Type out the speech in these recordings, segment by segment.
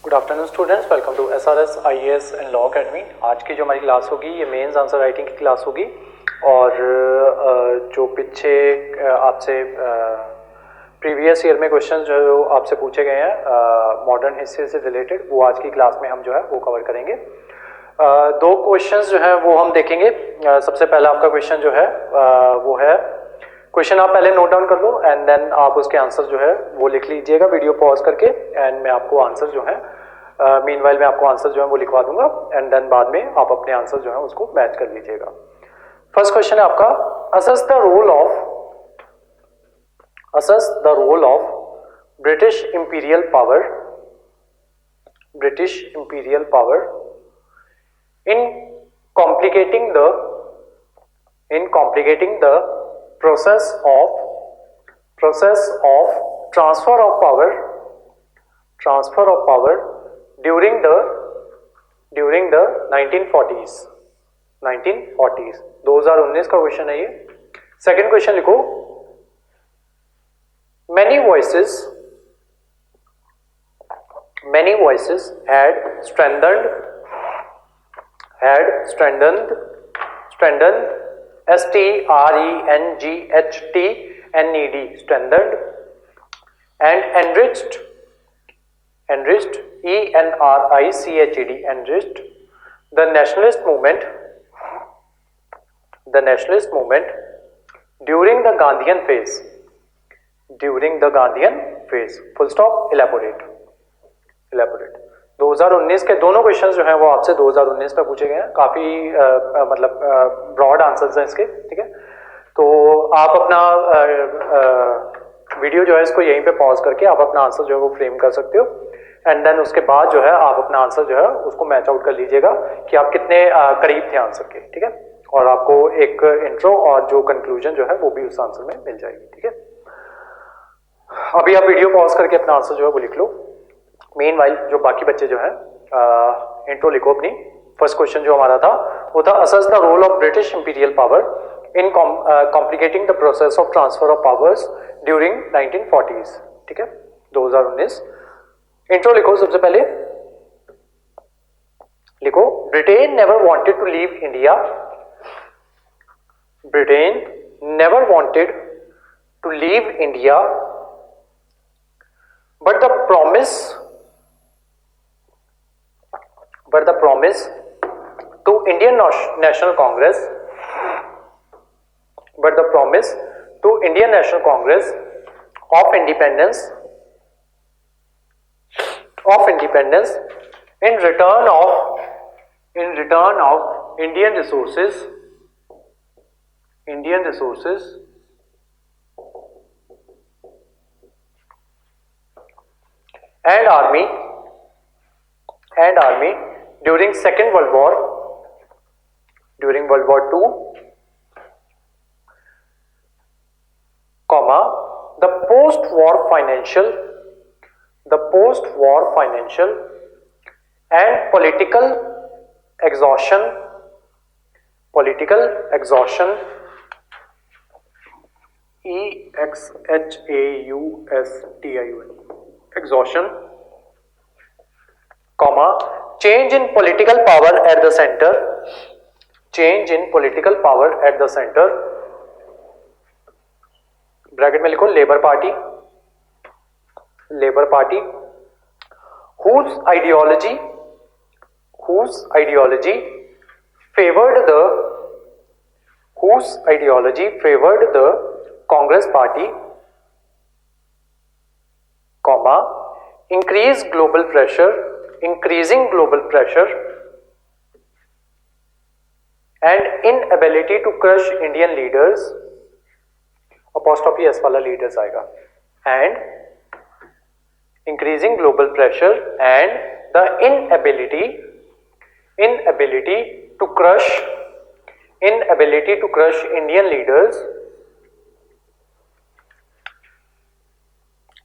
Good afternoon students, welcome to SRS IAS and law academy. आज की जो हमारी क्लास होगी ये मेंस आंसर राइटिंग की क्लास होगी और जो पीछे आपसे प्रीवियस ईयर में क्वेश्चन जो आपसे पूछे गए हैं मॉडर्न हिस्ट्री से रिलेटेड, वो आज की क्लास में हम जो है वो कवर करेंगे। दो क्वेश्चंस जो है वो हम देखेंगे। सबसे पहला आपका क्वेश्चन जो है वो है, क्वेश्चन आप पहले नोट डाउन कर लो एंड देन आप उसके आंसर जो है वो लिख लीजिएगा वीडियो पॉज करके, एंड मैं आपको आंसर जो है मीनवाइल मैं आपको आंसर जो है वो लिखवा दूंगा एंड देन बाद में आप अपने आंसर जो है उसको मैच कर लीजिएगा। फर्स्ट क्वेश्चन है आपका, assess the role of British imperial power in complicating the process of transfer of power during the 1940s 2019 का क्वेश्चन है ये। सेकंड क्वेश्चन लिखो, many voices had strengthened strengthened and enriched enriched the nationalist movement during the Gandhian phase full stop, elaborate 2019 के दोनों questions जो हैं वो आपसे 2019 में पूछे गए हैं। काफ़ी मतलब ब्रॉड आंसर्स हैं इसके, ठीक है। तो आप अपना वीडियो जो है इसको यहीं पे पॉज करके आप अपना आंसर जो है वो फ्रेम कर सकते हो एंड देन उसके बाद जो है आप अपना आंसर जो है उसको मैच आउट कर लीजिएगा कि आप कितने करीब थे आंसर के, ठीक है। और आपको एक इंट्रो और जो कंक्लूजन जो है वो भी उस आंसर में मिल जाएगी, ठीक है। अभी आप वीडियो पॉज करके अपना आंसर जो है वो लिख लो। मीनवाइल जो बाकी बच्चे जो है इंट्रो लिखो अपनी। फर्स्ट क्वेश्चन जो हमारा था वो था, assess the role of British imperial power in complicating the process of transfer of powers during 1940s, ठीक है 2019। इंट्रो लिखो। सबसे पहले लिखो, Britain never wanted to leave India. Britain never wanted to leave India but the promise to Indian National Congress of independence in return of Indian resources and army during Second World War, during World War II, comma, the post-war financial and political exhaustion exhaustion, comma, change in political power at the center, bracket में लिखो, labour party whose ideology favored the Congress party, comma, increasing global pressure and inability to crush Indian leaders, apostrophe s वाला leaders आएगा, and increasing global pressure and the inability to crush Indian leaders,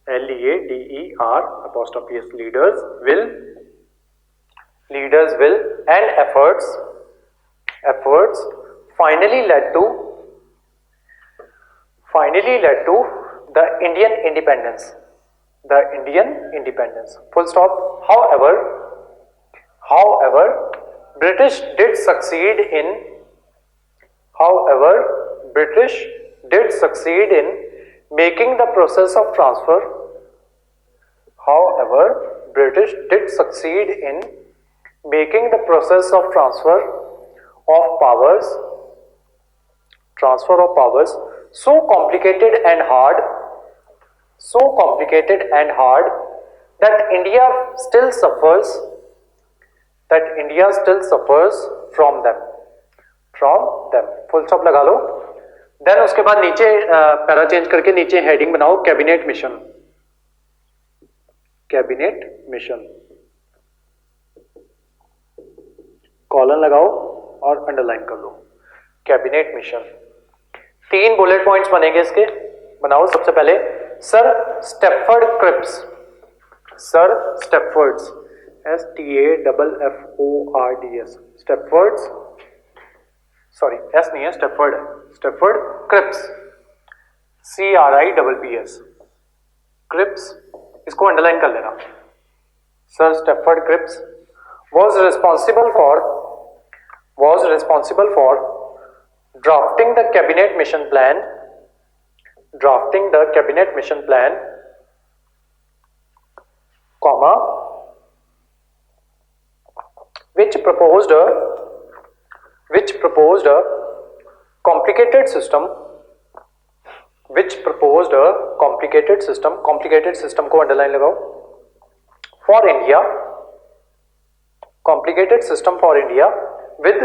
LEADER apostrophe s leaders will and efforts finally led to the Indian independence. the Indian independence. Full stop. However, British did succeed in making the process of transfer. However, British did succeed in making the process of transfer of powers so complicated and hard that India still suffers from them. Full stop लगा लो. Then उसके बाद नीचे para change करके नीचे heading बनाओ cabinet mission, colon लगाओ और underline कर लो. Cabinet mission. 3 बुलेट पॉइंट्स बनेंगे इसके. बनाओ. सबसे पहले sir Stafford Cripps, STAFFORDS, sorry S नहीं है, स्टेफर्ड क्रिप्स, CRIPPS, क्रिप्स. इसको अंडरलाइन कर लेना. Sir Stafford Cripps was responsible for drafting the cabinet mission plan, comma, which proposed a complicated system. complicated system को अंडरलाइन लगाओ. for India, complicated system for India with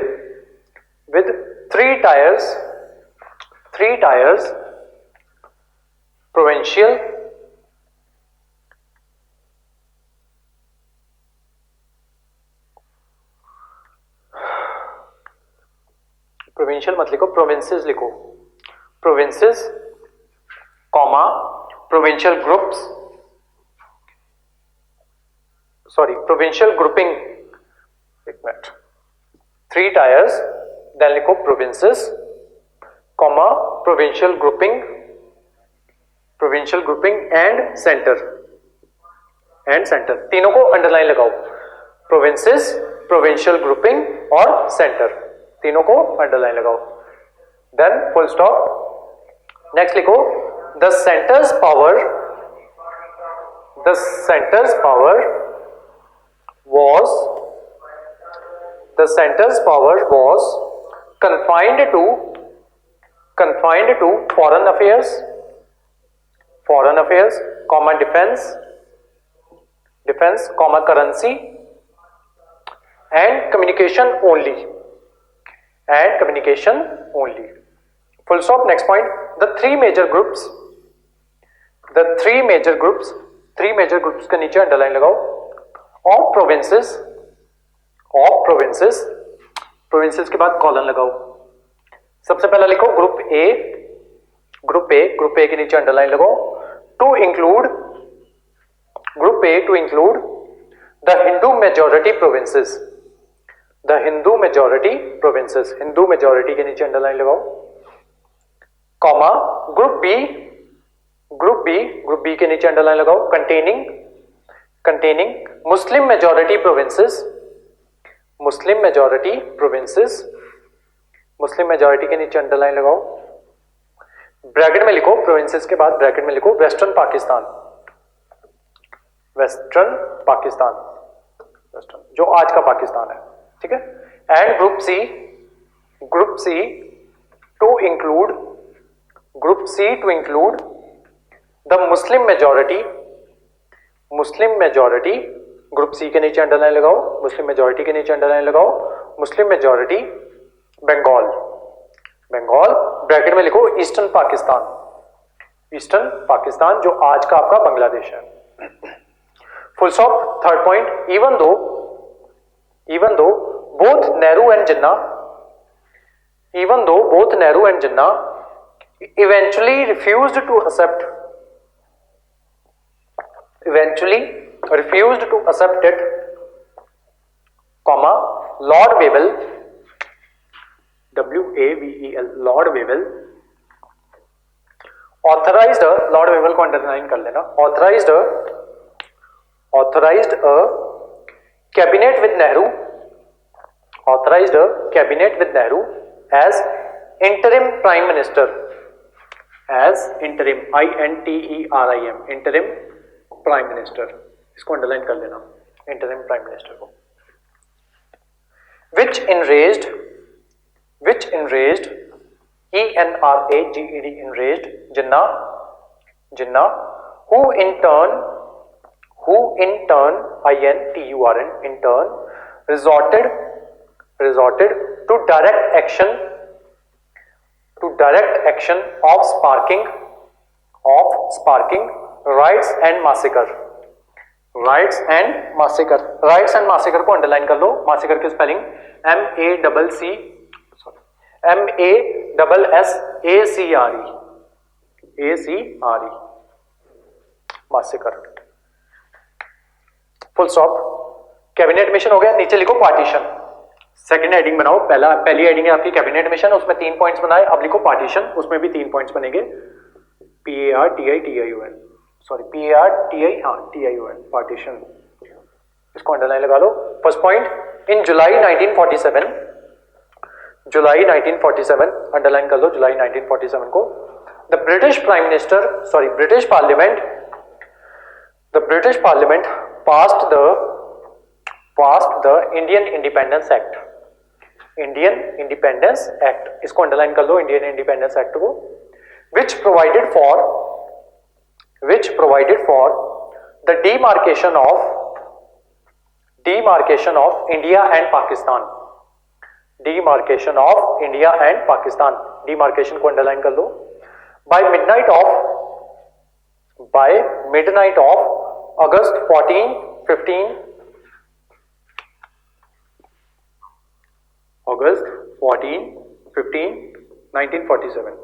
3 tiers, provincial, मत लिखो, provinces लिखो. provinces, comma, provincial groups, provincial grouping. एक minute. 3 tiers, then लिखो provinces, comma, provincial grouping and center. तीनों को underline लगाओ. provinces, provincial grouping और center, तीनों को अंडरलाइन लगाओ. then full stop. next लिखो the center's power was confined to foreign affairs, comma, defense, comma, currency and communication only. Full stop. next point. the three major groups के नीचे underline लगाओ. of provinces के बाद colon लगाओ. सबसे पहला लिखो ग्रुप ए के नीचे अंडरलाइन लगाओ. to include the Hindu majority provinces. Hindu majority के नीचे अंडरलाइन लगाओ. कॉमा. ग्रुप बी के नीचे अंडरलाइन लगाओ. containing Muslim majority provinces. Muslim majority के नीचे अंडरलाइन लगाओ. ब्रैकेट में लिखो, प्रोविंसेस के बाद ब्रैकेट में लिखो वेस्टर्न पाकिस्तान, जो आज का पाकिस्तान है. ठीक है. And group C to include the Muslim majority. Group C के नीचे अंडरलाइन लगाओ. मुस्लिम मेजॉरिटी के नीचे अंडरलाइन लगाओ. Muslim majority Bengal. ब्रैकेट में लिखो ईस्टर्न पाकिस्तान, जो आज का आपका बांग्लादेश है. Full stop. Third point. Even though both Nehru and Jinnah eventually refused to accept it, comma, Lord Wavell, Lord Wavell authorized, Lord Wavell को अंडरलाइन कर लेना, authorized authorized a cabinet with Nehru, authorized a cabinet with Nehru as interim prime minister, as interim, interim, interim prime minister, इसको underline कर लेना, interim prime minister को, which enraged ENRAGED, enraged Jinnah, who in turn resorted to direct action of sparking riots and massacre. Riots and massacre को underline कर लो. massacre की spelling MASSACRE, massacre. Full stop. Cabinet mission हो गया. नीचे लिखो partition. Second heading बनाओ. पहली heading है आपकी कैबिनेट मिशन, उसमें 3 पॉइंट्स बनाए. अब लिखो पार्टीशन, उसमें भी 3 पॉइंट्स बनेंगे. PARTITION, partition. इसको अंडरलाइन लगा लो. फर्स्ट पॉइंट, इन जुलाई 1947 अंडरलाइन कर लो. जुलाई 1947 को the British Parliament passed the Indian Independence Act. इसको अंडरलाइन कर लो. Indian Independence Act को, which provided for the demarcation of India and Pakistan. Demarcation को अंडरलाइन कर लो. By midnight of August 14, 15, August 14, 15, 1947.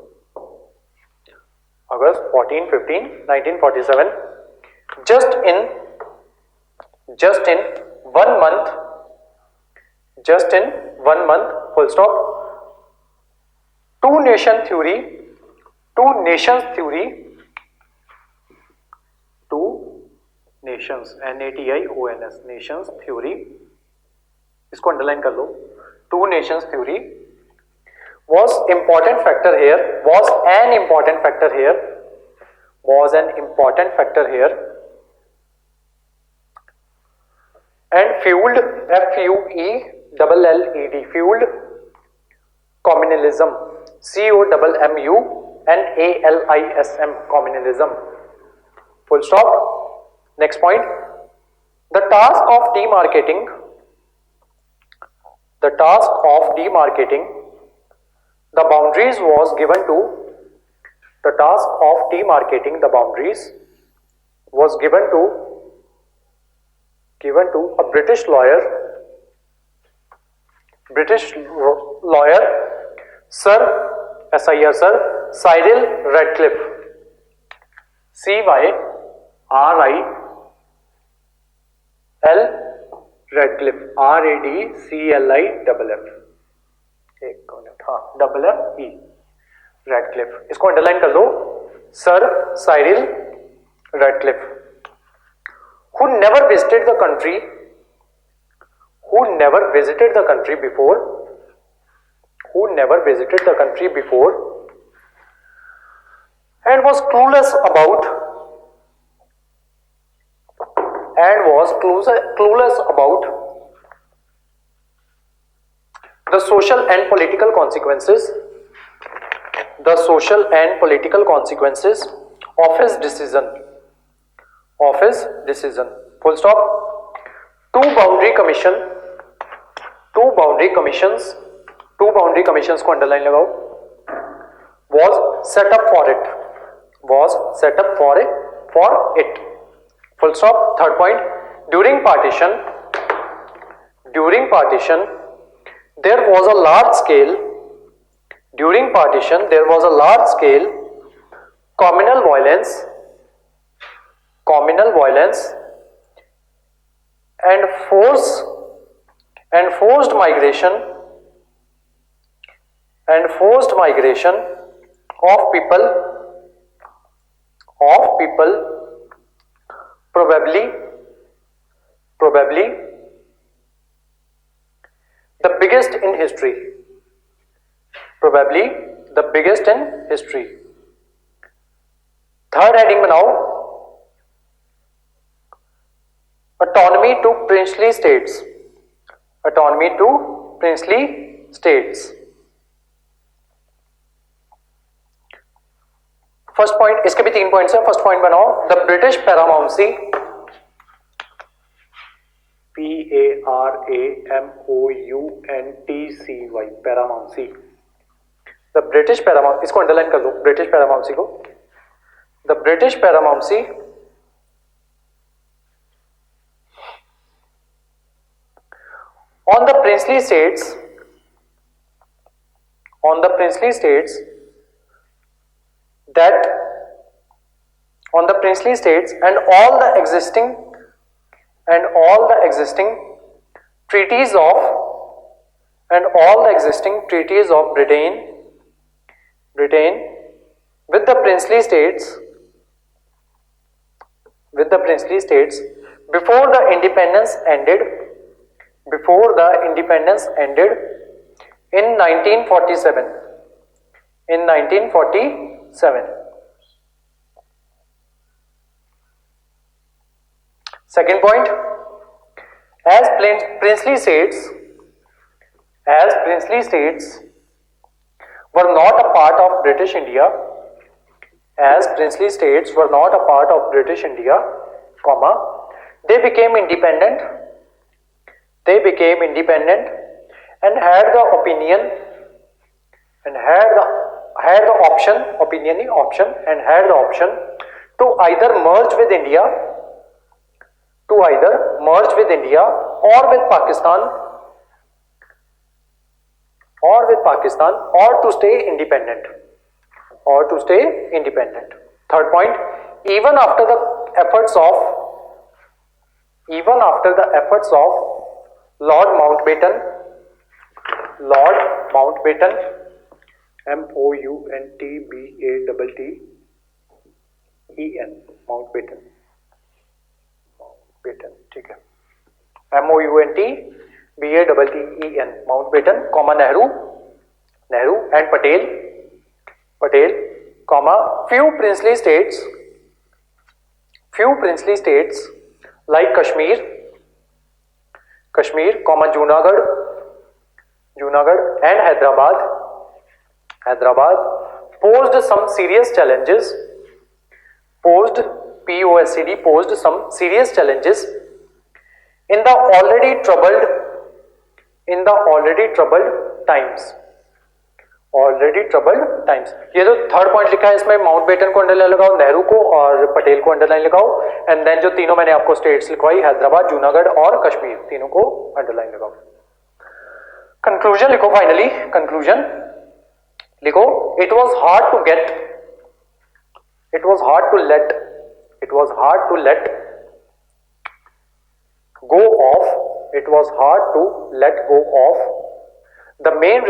August 14, 15, 1947. Just in 1 month. Full stop. Two nations theory, NATIONS, nations theory, इसको underline कर लो. Two nations theory was an important factor here, and fueled fueled communalism, COMMUNALISM, communalism. Full stop. Next point, the task of demarcating the boundaries was given to a British lawyer, Sir Cyril Radcliffe, CYRIL Radcliffe, RADCLIFF, एक minute, हाँ, FFE, Radcliffe. इसको underline कर लो. Sir Cyril Radcliffe, who never visited the country before, and was clueless about the social and political consequences of his decision. Full stop. Two boundary commissions को underline लगाओ. was set up for it. Full stop. Third point, during partition there was a large scale communal violence and forced migration of people probably probably the biggest in history, probably the biggest in history. Third heading बनाओ, autonomy to princely states, autonomy to princely states. First point, इसके भी 3 points है। First point बनाओ, the British paramountcy, PARAMOUNTCY, paramountcy, the British paramountcy, इसको underline कर दो, British paramountcy को, the British paramountcy on the princely states, on the princely states that, on the princely states and all the existing treaties of, and all the existing treaties of Britain with the princely states, before the independence ended in 1947, Second point, as princely states were not a part of British India, as princely states were not a part of British India, comma, they became independent and had the opinion and had the option, opinion नहीं option, and had the option to either merge with India or with Pakistan or to stay independent. Third point, even after the efforts of Lord Mountbatten, Mountbatten, ठीक है, MOUNTBATTEN, Mountbatten, comma Nehru and Patel, comma few princely states like Kashmir, comma Junagadh and Hyderabad posed some serious challenges, posed some serious challenges in the already troubled times. ये जो third point लिखा है इसमें Mountbatten को underline लगाओ, नेहरू को और पटेल को अंडरलाइन लगाओ, एंड देन जो तीनों मैंने आपको स्टेट्स लिखवाई, हैदराबाद, जूनागढ़ और कश्मीर, तीनों को अंडरलाइन लगाओ। कंक्लूजन लिखो, फाइनली कंक्लूजन लिखो, it was hard to let go of the main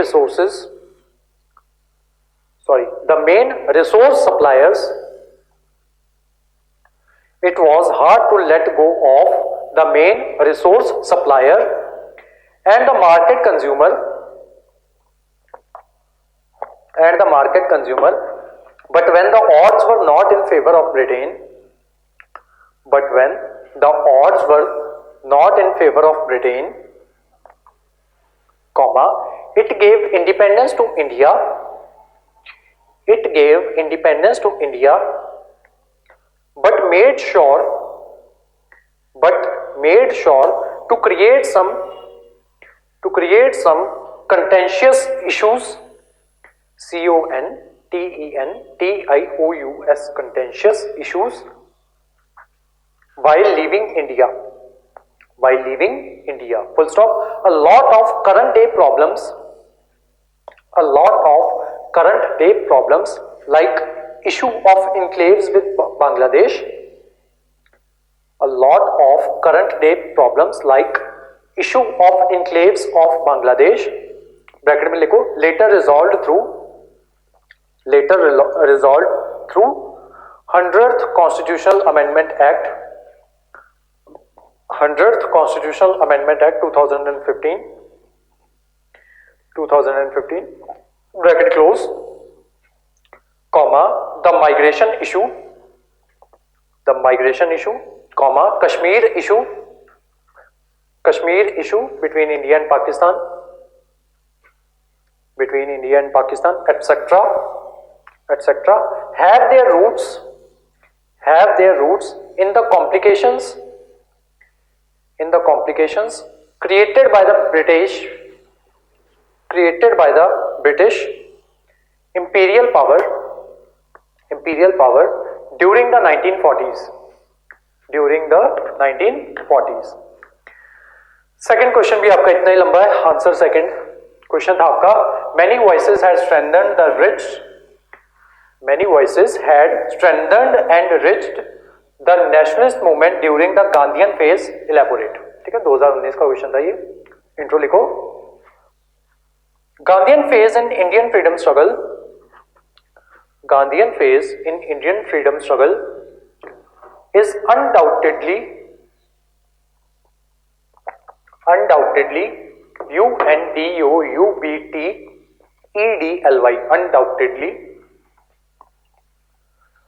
resource suppliers. It was hard to let go of the main resource supplier and the market consumer, but when the odds were not in favor of Britain, comma, it gave independence to India, but made sure to create some contentious issues, CONTENTIOUS, contentious issues, while leaving India, full stop. A lot of current day problems like issue of enclaves with Bangladesh, bracket में लिखो, later resolved through 100th Constitutional Amendment Act 100th Constitutional Amendment Act 2015, bracket close, comma, the migration issue, comma, Kashmir issue between India and Pakistan, etc., have their roots in the complications created by the British imperial power during the 1940s. Second question भी आपका इतना ही लंबा है. Answer second question था आपका, many voices had strengthened and enriched the nationalist movement during the Gandhian phase. Elaborate. ठीक है, 2019 का क्वेश्चन था ये. इंट्रो लिखो. Gandhian phase in Indian freedom struggle is undoubtedly undoubtedly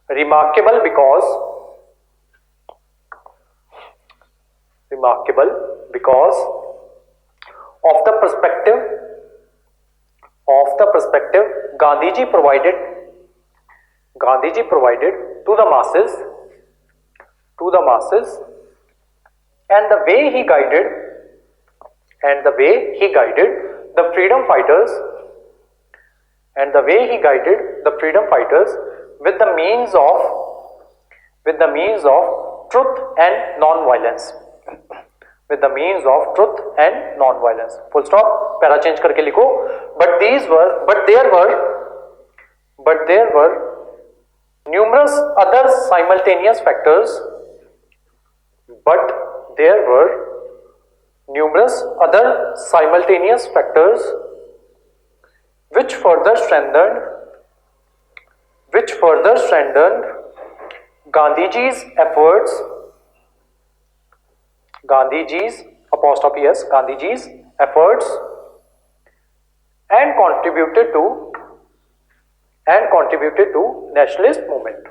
remarkable because of the perspective Gandhiji provided to the masses and the way he guided the freedom fighters with the means of truth and non-violence. Full stop. Para change करके लिखो. But there were numerous other simultaneous factors which further strengthened Gandhiji's efforts and contributed to nationalist movement.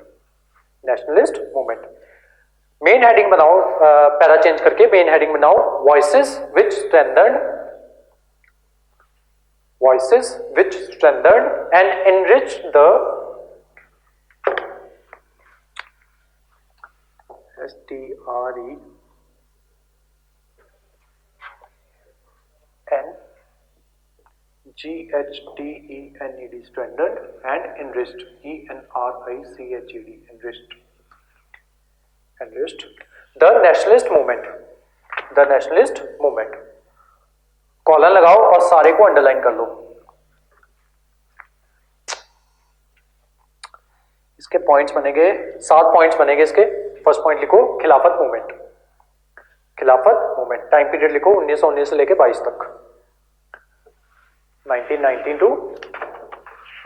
Main heading बनाओ, para change करके main heading बनाओ, voices which strengthened and enriched the strengthened and enriched the nationalist movement. Colon लगाओ और सारे को underline कर लो. इसके points बनेंगे, 7 पॉइंट्स बनेंगे इसके. फर्स्ट पॉइंट लिखो खिलाफत मूवमेंट. टाइम पीरियड लिखो 1919 से लेके 22 तक, 1919 to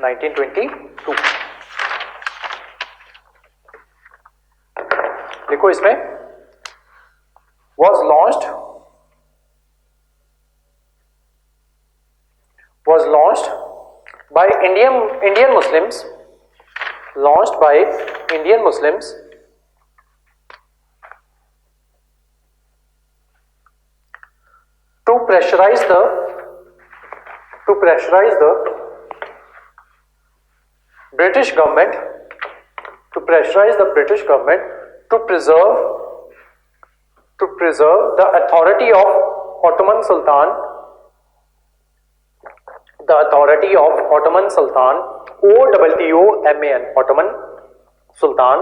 1922. लिखो इसमें was launched by Indian Muslims to pressurize the British government to preserve the authority of Ottoman Sultan, OWTOMAN, Ottoman Sultan,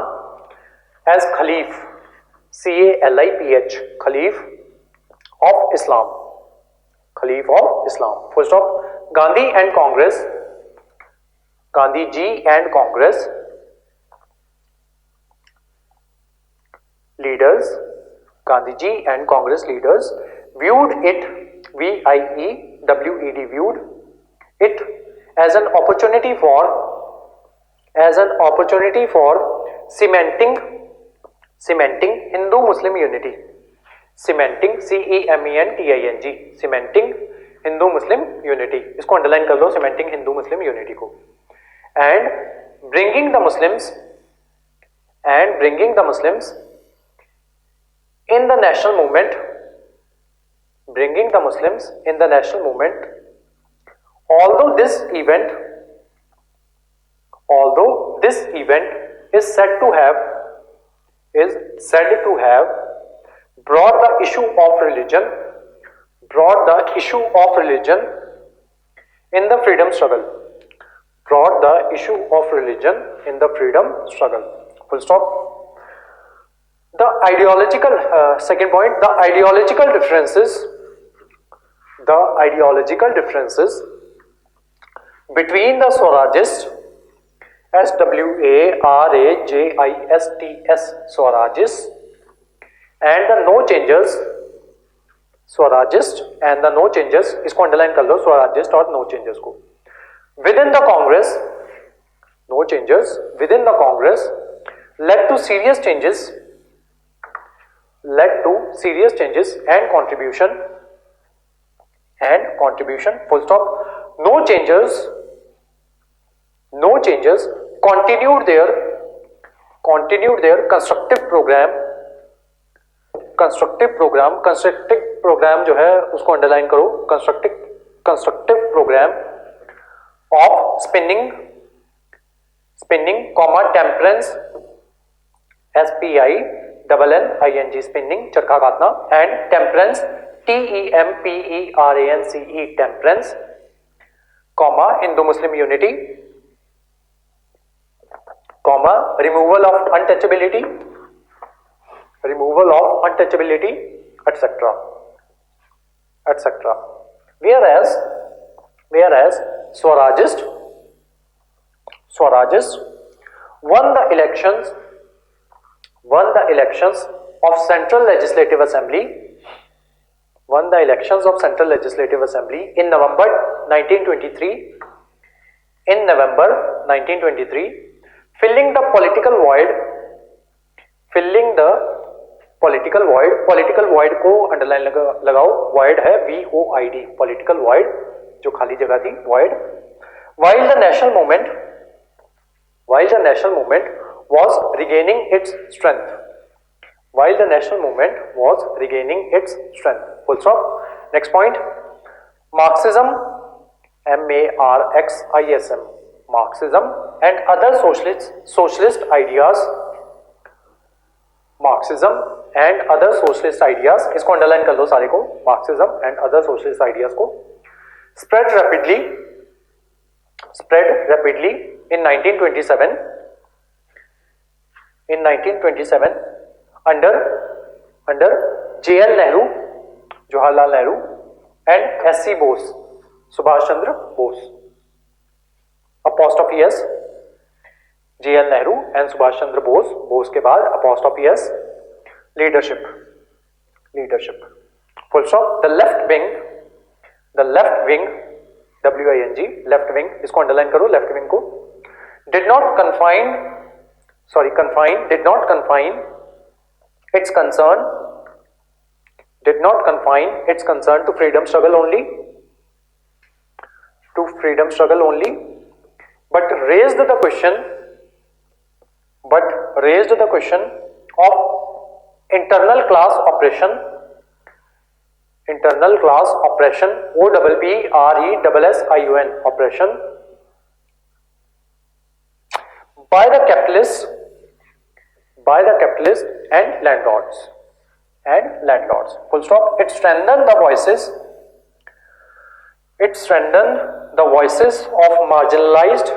as Khalif, CALIPH, Khalif of Islam. Full stop. Gandhiji and Congress leaders viewed it as an opportunity for cementing Hindu-Muslim unity. Cementing, CEMENTING, cementing Hindu Muslim unity, इसको underline कर लो, cementing Hindu Muslim unity को। And bringing the Muslims in the national movement, bringing the Muslims in the national movement. Although this event is said to have brought the issue of religion in the freedom struggle, full stop. The ideological second point, the ideological differences between the Swarajists, Swarajists and the no changers, इसको underline कर लो, Swarajist और no changers को। within the Congress led to serious changes and contribution, full stop. No changers continued their constructive program जो है उसको underline करो, constructive program of spinning, temperance, SPINNING, spinning चरखा काटना, and temperance, TEMPERANCE, temperance, Hindu Muslim unity, removal of untouchability, etc. Whereas Swarajist won the elections of Central Legislative Assembly in November 1923, filling the political void, political void को underline लगाओ, void है VOID, political void, जो खाली जगह थी, void, while the national movement was regaining its strength, full stop. Next point, Marxism, MARXISM, Marxism and other socialist ideas, इसको underline कर लो सारे को, Marxism and other socialist ideas को, spread rapidly in 1927 under JL Nehru, Jawaharlal Nehru and SC Bose, Subhash Chandra Bose, apostrophe S, JL Nehru and Subhash Chandra Bose के बाद apostrophe S, leadership, full stop. The left wing, WING, left wing, इसको underline करो, left wing को, did not confine its concern to freedom struggle only, but raised the question of internal class oppression, OPPRESSION, oppression by the capitalists and landlords, full stop. It strengthened the voices of marginalized,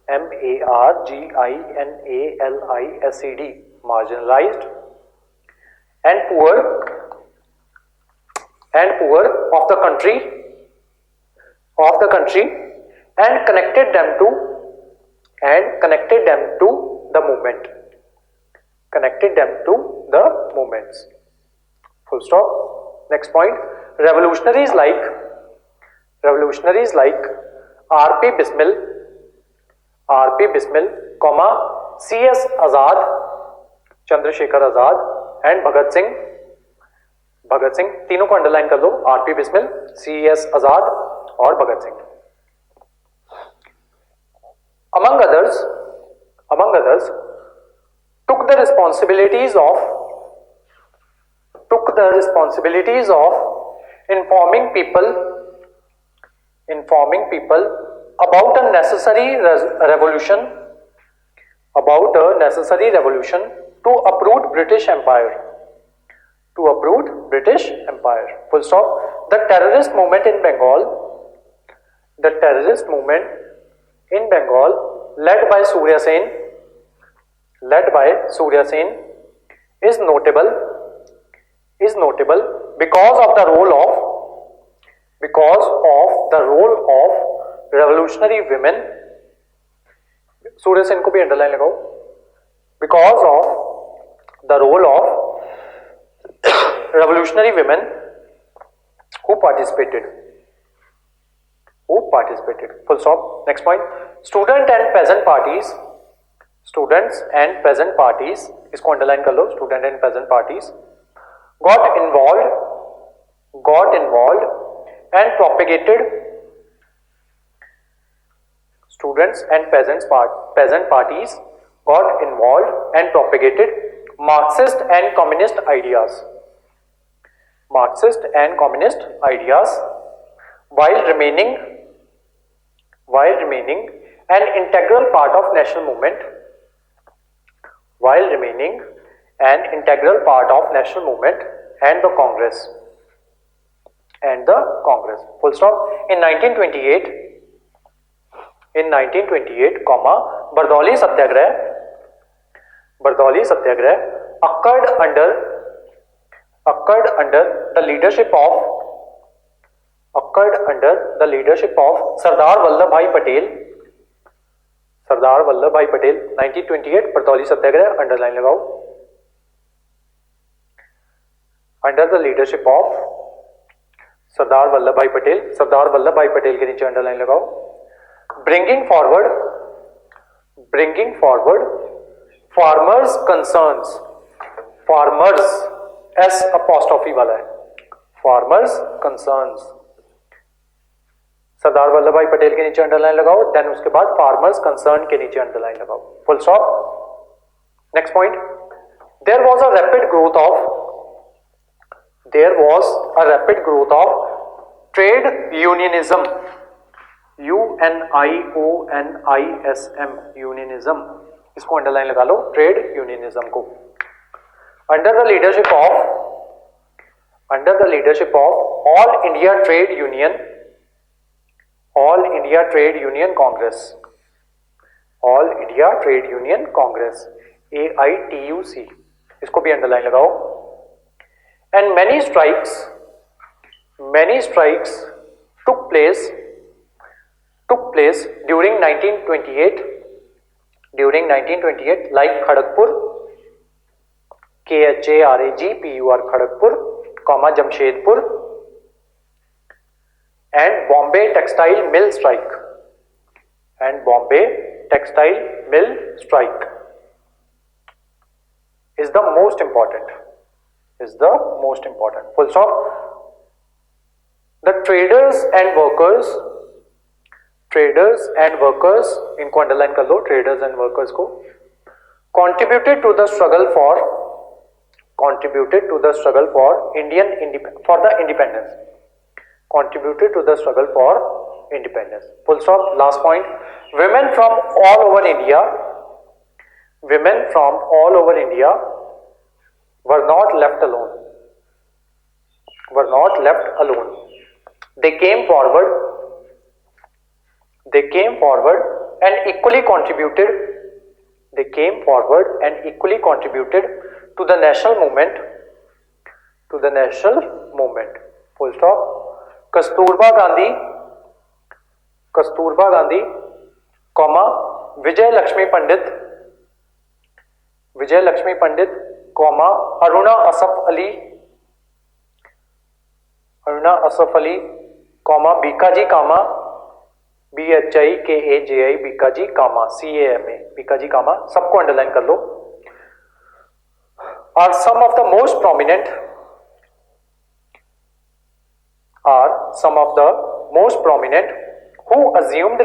MARGINALISED, marginalized and poor of the country and connected them to the movements, full stop. Next point, revolutionaries like R.P. Bismil, C.S. Azad, Chandrasekhar Azad and Bhagat Singh Bhagat Singh, तीनों को underline कर लो, RP Bismil, CS आजाद और Bhagat Singh. Among others, took the responsibilities of informing people about a necessary revolution to uproot British Empire. Full stop. The terrorist movement in Bengal, led by Surya Sen, is notable because of the role of revolutionary women. Surya Sen को भी underline लगाओ, because of the role of revolutionary women who participated. Full stop. Next point. Students and peasant parties, इसको underline कर लो, student and peasant parties got involved and propagated. Students and peasant parties got involved and propagated Marxist and communist ideas while remaining an integral part of national movement and the Congress. Full stop. In 1928, Bardoli Satyagrah occurred under the leadership of Sardar Vallabhbhai Patel. 1928 Bardoli Satyagrah, underline लगाओ, under the leadership of Sardar Vallabhbhai Patel के नीचे underline लगाओ. Bringing forward farmers concerns, S apostrophe वाला है, farmers concerns, Sardar Vallabh भाई पटेल के नीचे underline लगाओ, देन उसके बाद फार्मर्स कंसर्न के नीचे अंडरलाइन लगाओ. Full stop. Next point. There was a rapid growth of trade unionism, UNIONISM, unionism, इसको अंडरलाइन लगा लो, ट्रेड यूनियनिज्म को. Under the leadership of All India Trade Union Congress, AITUC, इसको भी अंडरलाइन लगाओ. And many strikes took place during 1928 like Kharagpur, KHARAGPUR Kharagpur, Jamshedpur, and Bombay Textile Mill Strike. Is the most important. Full stop. The traders and workers इनको underline कर लो, traders and workers को, contributed to the struggle for independence. Full stop. Last point. Women from all over India were not left alone. They came forward and equally contributed to the national movement. Full stop. Kasturba Gandhi, Vijay Lakshmi Pandit, Aruna Asaf Ali, Bikaji Kama, BHIKAJI, Bikaji Kama, CAMA, Bikaji Kama, सबको underline कर लो. Are some of the most prominent some of the most prominent who assumed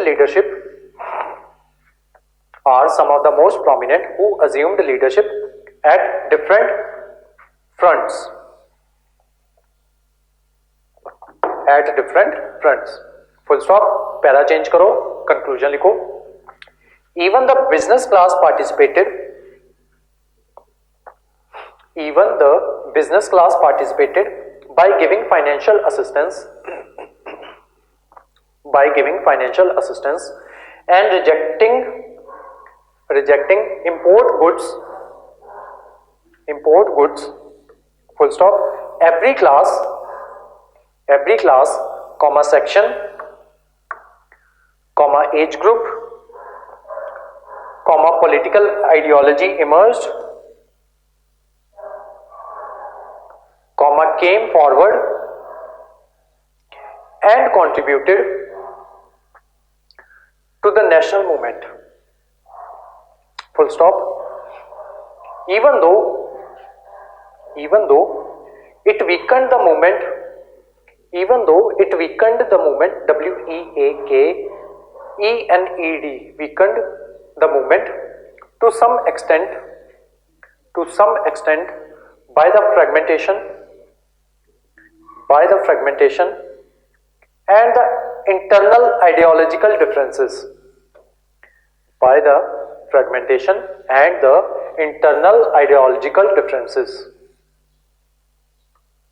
leadership at different fronts. Full stop. Para change करो, conclusion लिखो. Even the business class participated by giving financial assistance and rejecting import goods. Full stop. Every class, comma section, comma age group, comma political ideology emerged, comma came forward and contributed to the national movement. Full stop. Even though it weakened the movement, WEAKENED, weakened the movement to some extent by the fragmentation and the internal ideological differences.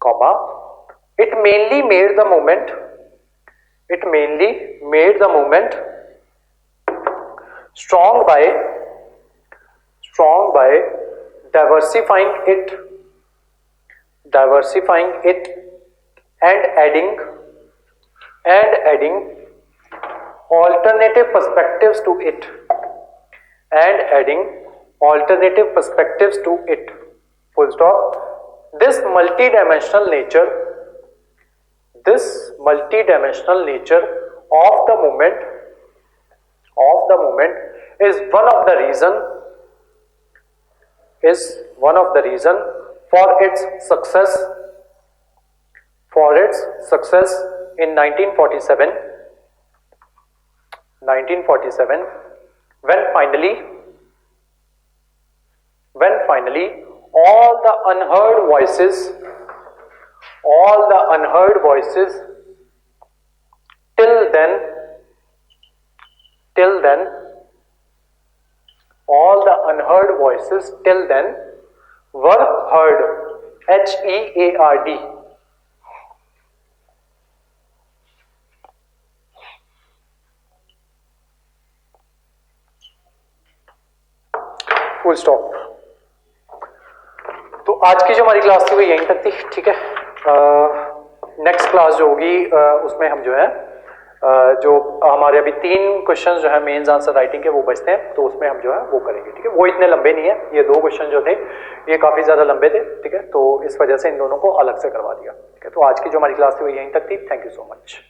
Comma, it mainly made the movement strong by diversifying it and adding alternative perspectives to it. Full stop. This multidimensional nature of the movement is one of the reason for its success in 1947 when finally all the unheard voices till then were heard. HEARD. Full stop. तो आज की जो हमारी class थी वो यहीं तक थी. ठीक है. नेक्स्ट क्लास जो होगी उसमें हम जो है जो हमारे अभी 3 क्वेश्चन जो है मेंस आंसर राइटिंग के वो बचते हैं, तो उसमें हम जो है वो करेंगे. ठीक है. वो इतने लंबे नहीं है, ये 2 क्वेश्चन जो थे ये काफी ज्यादा लंबे थे. ठीक है. तो इस वजह से इन दोनों को अलग से करवा दिया. ठीक है. तो आज की जो हमारी क्लास थी वो यहीं तक थी. Thank you so much.